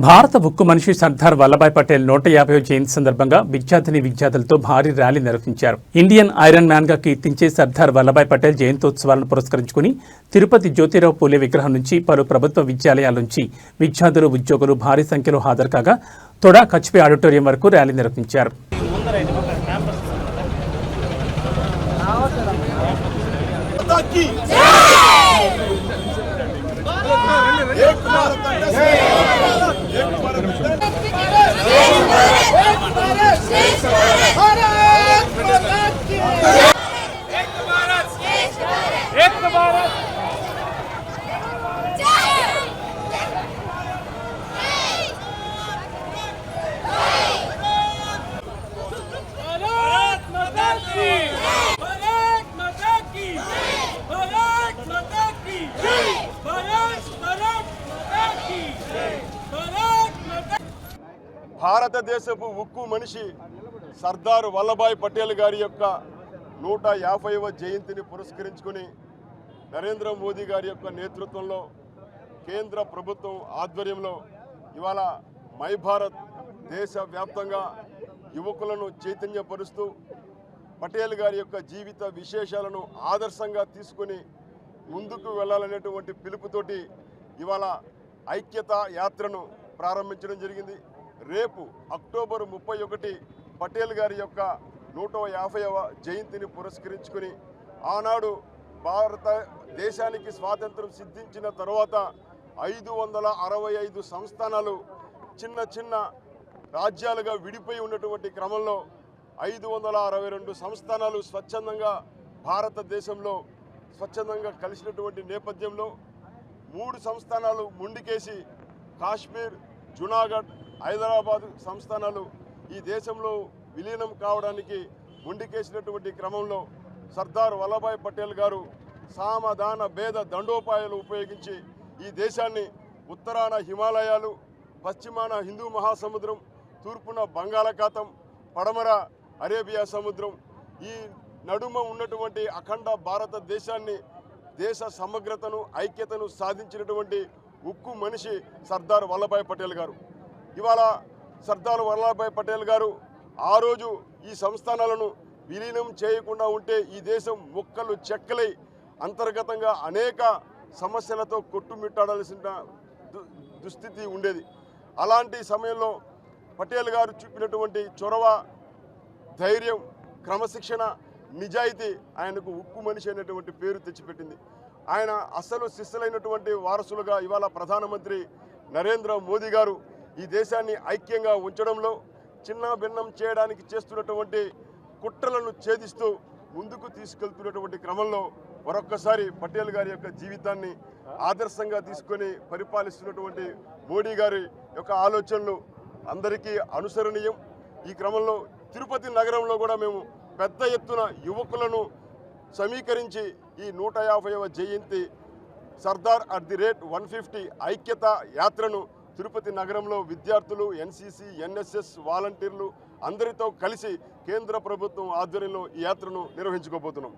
భారత ఉక్కు మనిషి సర్దార్ వల్లభాయ్ పటేల్ 150వ జయంతి సందర్భంగా విద్యార్థులతో భారీ ర్యాలీ నిర్వహించారు. ఇండియన్ ఐరన్ మ్యాన్ గా కీర్తించే సర్దార్ వల్లభాయ్ పటేల్ జయంతోత్సవాలను పురస్కరించుకుని తిరుపతి జ్యోతిరావు పూలే విగ్రహం నుంచి పలు ప్రభుత్వ విద్యాలయాల నుంచి విద్యార్థులు, ఉద్యోగులు భారీ సంఖ్యలో హాజరు కాగా తొడా కచ్పే ఆడిటోరియం వరకు ర్యాలీ నిర్వహించారు. భారతదేశపు ఉక్కు మనిషి సర్దార్ వల్లభాయ్ పటేల్ గారి యొక్క 150వ జయంతిని పురస్కరించుకుని నరేంద్ర మోదీ గారి యొక్క నేతృత్వంలో కేంద్ర ప్రభుత్వం ఆధ్వర్యంలో ఇవాళ మై భారత్ దేశవ్యాప్తంగా యువకులను చైతన్యపరుస్తూ పటేల్ గారి యొక్క జీవిత విశేషాలను ఆదర్శంగా తీసుకొని ముందుకు వెళ్ళాలనేటువంటి పిలుపుతోటి ఇవాళ ఐక్యత యాత్రను ప్రారంభించడం జరిగింది. రేపు అక్టోబర్ 31 పటేల్ గారి యొక్క 150వ జయంతిని పురస్కరించుకుని ఆనాడు భారతదేశానికి స్వాతంత్రం సిద్ధించిన తర్వాత 565 సంస్థానాలు చిన్న చిన్న రాజ్యాలుగా విడిపోయి ఉన్నటువంటి క్రమంలో 562 సంస్థానాలు స్వచ్ఛందంగా భారతదేశంలో స్వచ్ఛందంగా కలిసినటువంటి నేపథ్యంలో 3 సంస్థానాలు ముందుకేసి కాశ్మీర్, జునాగఢ్, హైదరాబాద్ సంస్థానాలు ఈ దేశంలో విలీనం కావడానికి ముందుకేసినటువంటి క్రమంలో సర్దార్ వల్లభాయ్ పటేల్ గారు సామధాన భేద దండోపాయాలు ఉపయోగించి ఈ దేశాన్ని ఉత్తరాన హిమాలయాలు, పశ్చిమాన హిందూ మహాసముద్రం, తూర్పున బంగాళాఖాతం, పడమర అరేబియా సముద్రం, ఈ నడుమ ఉన్నటువంటి అఖండ భారతదేశాన్ని దేశ సమగ్రతను, ఐక్యతను సాధించినటువంటి ఉక్కు మనిషి సర్దార్ వల్లభాయ్ పటేల్ గారు. ఇవాళ సర్దార్ వల్లభాయ్ పటేల్ గారు ఆ రోజు ఈ సంస్థానాలను విలీనం చేయకుండా ఉంటే ఈ దేశం ముక్కలు చెక్కలై అంతర్గతంగా అనేక సమస్యలతో కొట్టుమిట్టాడాల్సిన దుస్థితి ఉండేది. అలాంటి సమయంలో పటేల్ గారు చూపినటువంటి చొరవ, ధైర్యం, క్రమశిక్షణ, నిజాయితీ ఆయనకు ఉక్కు మనిషి అనేటువంటి పేరు తెచ్చిపెట్టింది. ఆయన అసలు శిష్యులైనటువంటి వారసులుగా ఇవాళ ప్రధానమంత్రి నరేంద్ర మోదీ గారు ఈ దేశాన్ని ఐక్యంగా ఉంచడంలో, చిన్న భిన్నం చేయడానికి చేస్తున్నటువంటి కుట్రలను ఛేదిస్తూ ముందుకు తీసుకెళ్తున్నటువంటి క్రమంలో మరొక్కసారి పటేల్ గారి యొక్క జీవితాన్ని ఆదర్శంగా తీసుకొని పరిపాలిస్తున్నటువంటి మోడీ గారి యొక్క ఆలోచనలు అందరికీ అనుసరణీయం. ఈ క్రమంలో తిరుపతి నగరంలో కూడా మేము పెద్ద ఎత్తున యువకులను సమీకరించి ఈ 150వ జయంతి సర్దార్ @150 ఐక్యత యాత్రను తిరుపతి నగరంలో విద్యార్థులు, ఎన్సీసీ, ఎన్ఎస్ఎస్ వాలంటీర్లు అందరితో కలిసి కేంద్ర ప్రభుత్వం ఆధ్వర్యంలో ఈ యాత్రను నిర్వహించుకోబోతున్నాం.